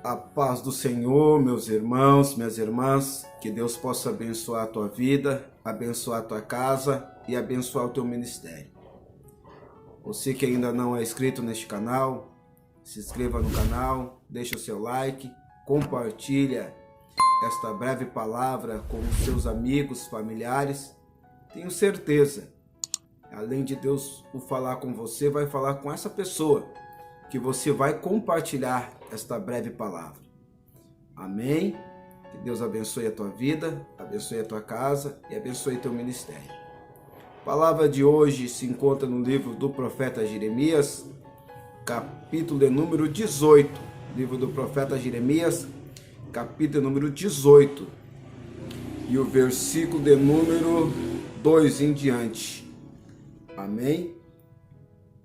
A paz do Senhor, meus irmãos, minhas irmãs, que Deus possa abençoar a tua vida, abençoar a tua casa e abençoar o teu ministério. Você que ainda não é inscrito neste canal, se inscreva no canal, deixa o seu like, compartilha esta breve palavra com os seus amigos, familiares. Tenho certeza, além de Deus falar com você, vai falar com essa pessoa que você vai compartilhar esta breve palavra. Amém? Que Deus abençoe a tua vida, abençoe a tua casa e abençoe teu ministério. A palavra de hoje se encontra no livro do profeta Jeremias, capítulo de número 18. Livro do profeta Jeremias, capítulo número 18. E o versículo de número 2 em diante. Amém?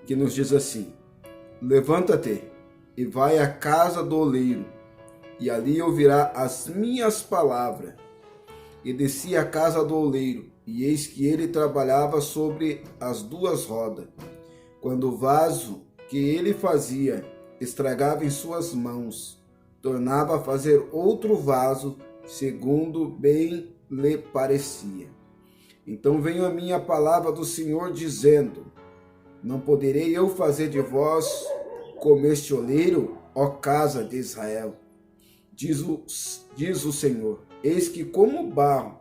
Que nos diz assim: levanta-te e vai à casa do oleiro, e ali ouvirá as minhas palavras. E desci à casa do oleiro, e eis que ele trabalhava sobre as duas rodas. Quando o vaso que ele fazia estragava em suas mãos, tornava a fazer outro vaso, segundo bem lhe parecia. Então veio a minha palavra do Senhor, dizendo: não poderei eu fazer de vós como este oleiro, ó casa de Israel? Diz o Senhor: eis que como barro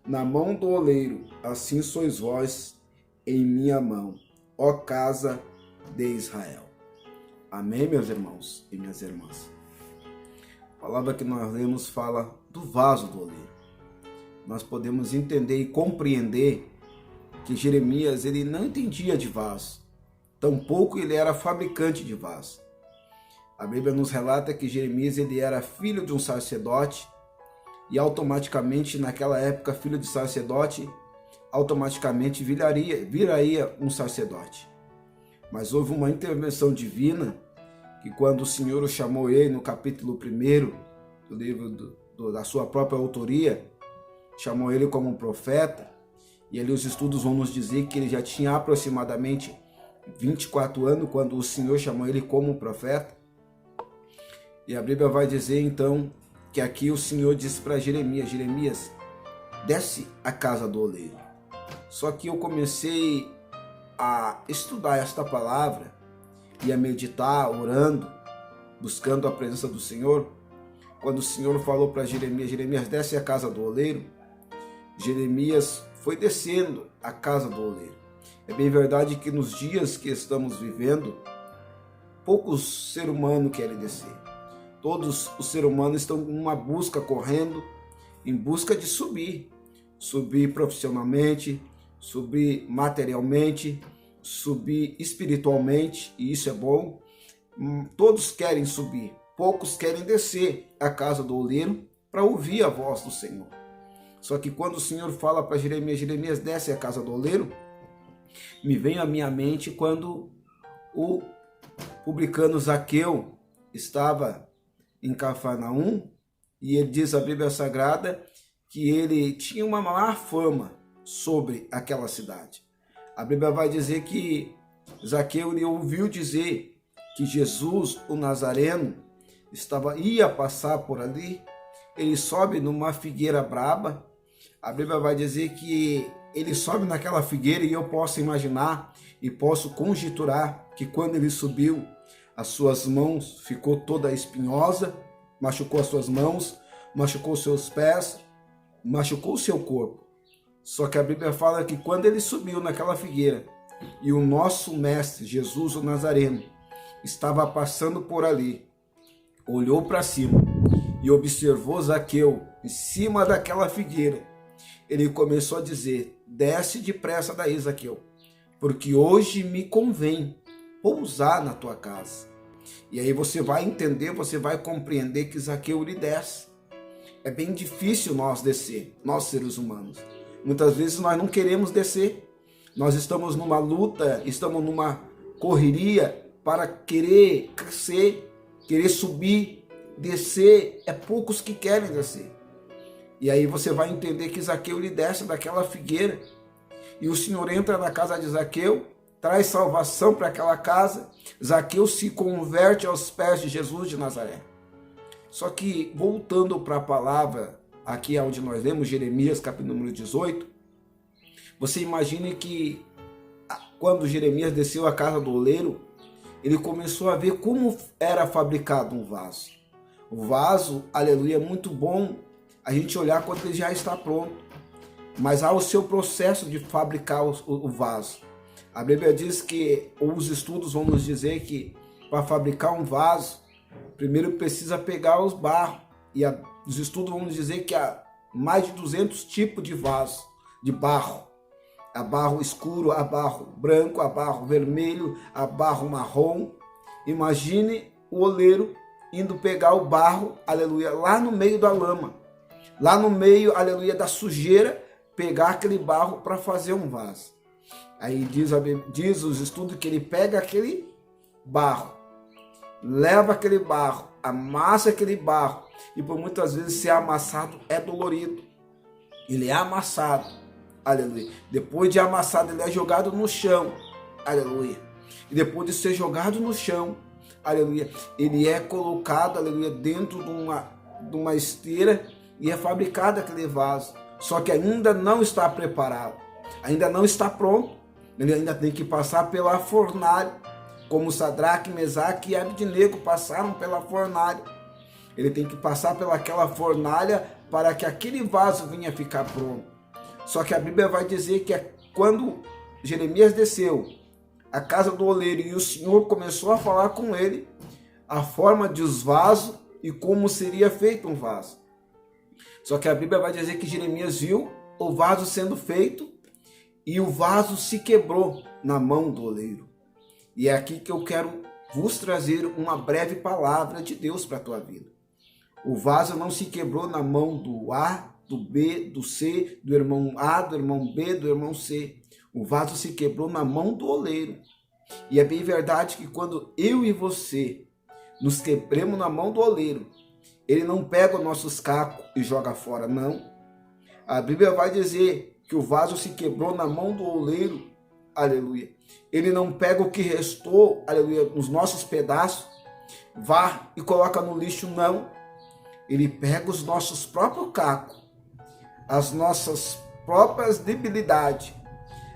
na mão do oleiro, assim sois vós em minha mão, ó casa de Israel. Amém, meus irmãos e minhas irmãs? A palavra que nós lemos fala do vaso do oleiro. Nós podemos entender e compreender que Jeremias ele não entendia de vaso. Tampouco ele era fabricante de vaso. A Bíblia nos relata que Jeremias ele era filho de um sacerdote e automaticamente, naquela época, filho de sacerdote, automaticamente viraria um sacerdote. Mas houve uma intervenção divina que quando o Senhor o chamou ele no capítulo 1 do livro da sua própria autoria, chamou ele como um profeta, e ali os estudos vão nos dizer que ele já tinha aproximadamente 24 anos quando o Senhor chamou ele como profeta. E a Bíblia vai dizer então que aqui o Senhor disse para Jeremias: Jeremias, desce à casa do oleiro. Só que eu comecei a estudar esta palavra e a meditar, orando, buscando a presença do Senhor. Quando o Senhor falou para Jeremias: Jeremias, desce à casa do oleiro, Jeremias foi descendo à casa do oleiro. É bem verdade que nos dias que estamos vivendo, poucos seres humanos querem descer. Todos os seres humanos estão numa busca, correndo, em busca de subir. Subir profissionalmente, subir materialmente, subir espiritualmente, e isso é bom. Todos querem subir, poucos querem descer à casa do oleiro para ouvir a voz do Senhor. Só que quando o Senhor fala para Jeremias: Jeremias, desce à casa do oleiro, me vem à minha mente quando o publicano Zaqueu estava em Cafarnaum, e ele diz a Bíblia Sagrada que ele tinha uma má fama sobre aquela cidade. A Bíblia vai dizer que Zaqueu ele ouviu dizer que Jesus, o Nazareno, ia passar por ali. Ele sobe numa figueira braba. A Bíblia vai dizer que ele sobe naquela figueira, e eu posso imaginar e posso conjecturar que quando ele subiu, as suas mãos ficou toda espinhosa, machucou as suas mãos, machucou os seus pés, machucou o seu corpo. Só que a Bíblia fala que quando ele subiu naquela figueira e o nosso mestre, Jesus o Nazareno, estava passando por ali, olhou para cima e observou Zaqueu em cima daquela figueira, ele começou a dizer: desce depressa daí, Zaqueu, porque hoje me convém pousar na tua casa. E aí você vai entender, você vai compreender que Zaqueu lhe desce. É bem difícil nós descer, nós seres humanos. Muitas vezes nós não queremos descer. Nós estamos numa luta, estamos numa correria para querer crescer, querer subir, descer. É poucos que querem descer. E aí você vai entender que Zaqueu lhe desce daquela figueira. E o Senhor entra na casa de Zaqueu, traz salvação para aquela casa. Zaqueu se converte aos pés de Jesus de Nazaré. Só que, voltando para a palavra, aqui onde nós lemos, Jeremias, capítulo número 18, você imagine que quando Jeremias desceu à casa do oleiro, ele começou a ver como era fabricado um vaso. O vaso, aleluia, é muito bom a gente olhar quando ele já está pronto, mas há o seu processo de fabricar o vaso. A Bíblia diz que, ou os estudos vão nos dizer que para fabricar um vaso, primeiro precisa pegar os barros, e os estudos vão nos dizer que há mais de 200 tipos de vaso, de barro. Há barro escuro, há barro branco, há barro vermelho, há barro marrom. Imagine o oleiro indo pegar o barro, aleluia, lá no meio da lama, lá no meio, aleluia, da sujeira, pegar aquele barro para fazer um vaso. Aí diz os estudos que ele pega aquele barro, leva aquele barro, amassa aquele barro, e por muitas vezes ser amassado é dolorido. Ele é amassado, aleluia. Depois de amassado, ele é jogado no chão, aleluia. E depois de ser jogado no chão, aleluia, ele é colocado, aleluia, dentro de uma esteira e é fabricado aquele vaso. Só que ainda não está preparado, ainda não está pronto. Ele ainda tem que passar pela fornalha, como Sadraque, Mesaque e Abednego passaram pela fornalha. Ele tem que passar pelaquela fornalha para que aquele vaso venha ficar pronto. Só que a Bíblia vai dizer que quando Jeremias desceu à casa do oleiro e o Senhor começou a falar com ele a forma dos vasos e como seria feito um vaso. Só que a Bíblia vai dizer que Jeremias viu o vaso sendo feito e o vaso se quebrou na mão do oleiro. E é aqui que eu quero vos trazer uma breve palavra de Deus para a tua vida. O vaso não se quebrou na mão do A, do B, do C, do irmão A, do irmão B, do irmão C. O vaso se quebrou na mão do oleiro. E é bem verdade que quando eu e você nos quebremos na mão do oleiro, ele não pega os nossos cacos e joga fora, não. A Bíblia vai dizer que o vaso se quebrou na mão do oleiro, aleluia. Ele não pega o que restou, aleluia, nos nossos pedaços, vá e coloca no lixo, não. Ele pega os nossos próprios cacos, as nossas próprias debilidades,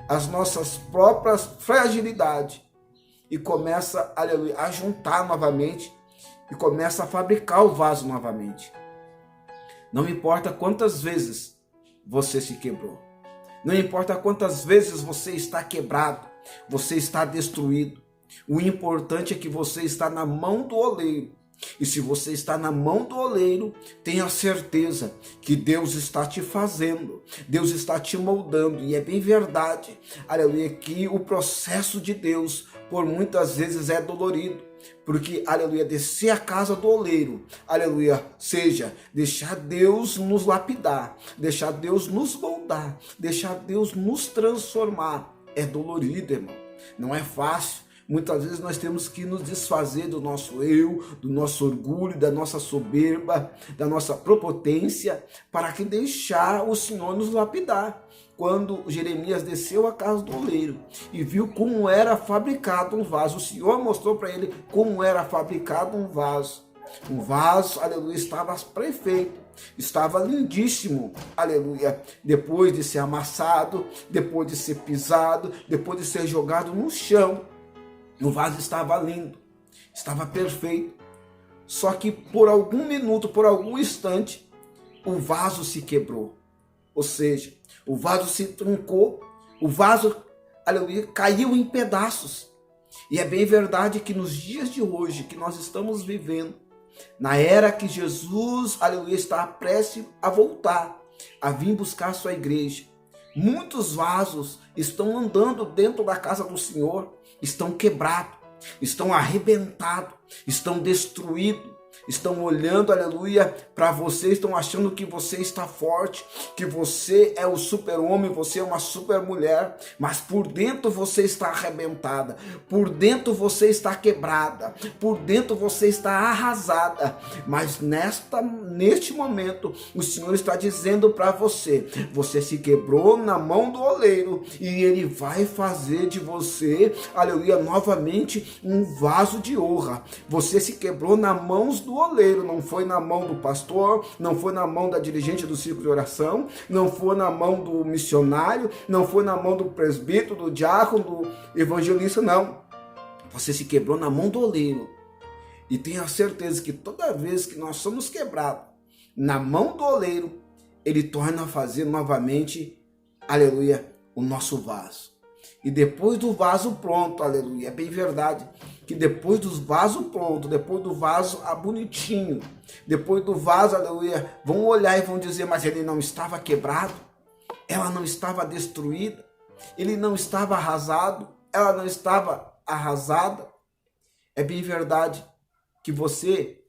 as nossas próprias fragilidades e começa, aleluia, a juntar novamente e começa a fabricar o vaso novamente. Não importa quantas vezes você se quebrou, não importa quantas vezes você está quebrado, você está destruído, o importante é que você está na mão do oleiro. E se você está na mão do oleiro, tenha certeza que Deus está te fazendo, Deus está te moldando. E é bem verdade, aleluia, que o processo de Deus por muitas vezes é dolorido. Porque, aleluia, descer a casa do oleiro, aleluia, seja deixar Deus nos lapidar, deixar Deus nos moldar, deixar Deus nos transformar. É dolorido, irmão, não é fácil. Muitas vezes nós temos que nos desfazer do nosso eu, do nosso orgulho, da nossa soberba, da nossa prepotência, para que deixar o Senhor nos lapidar. Quando Jeremias desceu à casa do oleiro e viu como era fabricado um vaso, o Senhor mostrou para ele como era fabricado um vaso. Um vaso, aleluia, estava perfeito, estava lindíssimo, aleluia. Depois de ser amassado, depois de ser pisado, depois de ser jogado no chão, o vaso estava lindo, estava perfeito. Só que por algum minuto, por algum instante, o vaso se quebrou. Ou seja, o vaso se truncou, o vaso, aleluia, caiu em pedaços. E é bem verdade que nos dias de hoje, que nós estamos vivendo, na era que Jesus, aleluia, está prestes a voltar, a vir buscar a sua igreja, muitos vasos estão andando dentro da casa do Senhor, estão quebrados, estão arrebentados, estão destruídos, estão olhando, aleluia, para você, estão achando que você está forte, que você é o super-homem, você é uma super-mulher, mas por dentro você está arrebentada, por dentro você está quebrada, por dentro você está arrasada. Mas neste momento, o Senhor está dizendo para você, você se quebrou na mão do oleiro e Ele vai fazer de você, aleluia, novamente um vaso de honra. Você se quebrou nas mãos do oleiro, não foi na mão do pastor, não foi na mão da dirigente do círculo de oração, não foi na mão do missionário, não foi na mão do presbítero, do diácono, do evangelista, não. Você se quebrou na mão do oleiro. E tenha certeza que toda vez que nós somos quebrados na mão do oleiro, ele torna a fazer novamente, aleluia, o nosso vaso. E depois do vaso pronto, aleluia, é bem verdade, que depois do vaso pronto, depois do vaso bonitinho, depois do vaso, aleluia, vão olhar e vão dizer, mas ele não estava quebrado, ela não estava destruída, ele não estava arrasado, ela não estava arrasada. É bem verdade que você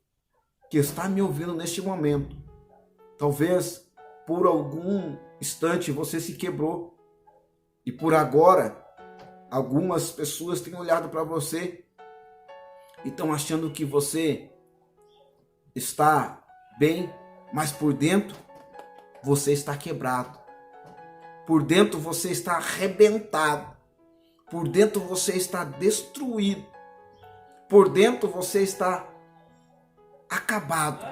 que está me ouvindo neste momento, talvez por algum instante você se quebrou e por agora algumas pessoas têm olhado para você e estão achando que você está bem, mas por dentro você está quebrado, por dentro você está arrebentado, por dentro você está destruído, por dentro você está acabado,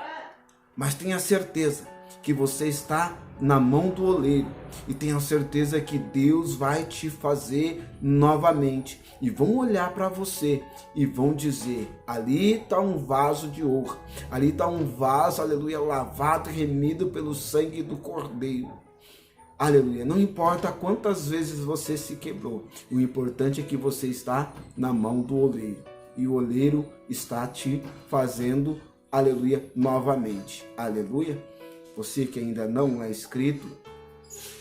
mas tenha certeza que você está na mão do oleiro e tenha certeza que Deus vai te fazer novamente. E vão olhar para você e vão dizer, ali está um vaso de ouro, ali está um vaso, aleluia, lavado e remido pelo sangue do Cordeiro. Aleluia, não importa quantas vezes você se quebrou, o importante é que você está na mão do oleiro. E o oleiro está te fazendo, aleluia, novamente. Aleluia. Você que ainda não é inscrito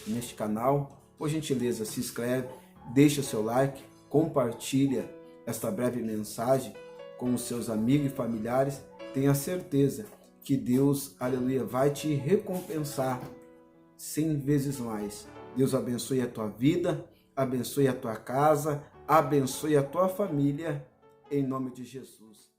neste canal, por gentileza, se inscreve, deixa seu like, compartilha esta breve mensagem com os seus amigos e familiares. Tenha certeza que Deus, aleluia, vai te recompensar 100 vezes mais. Deus abençoe a tua vida, abençoe a tua casa, abençoe a tua família, em nome de Jesus.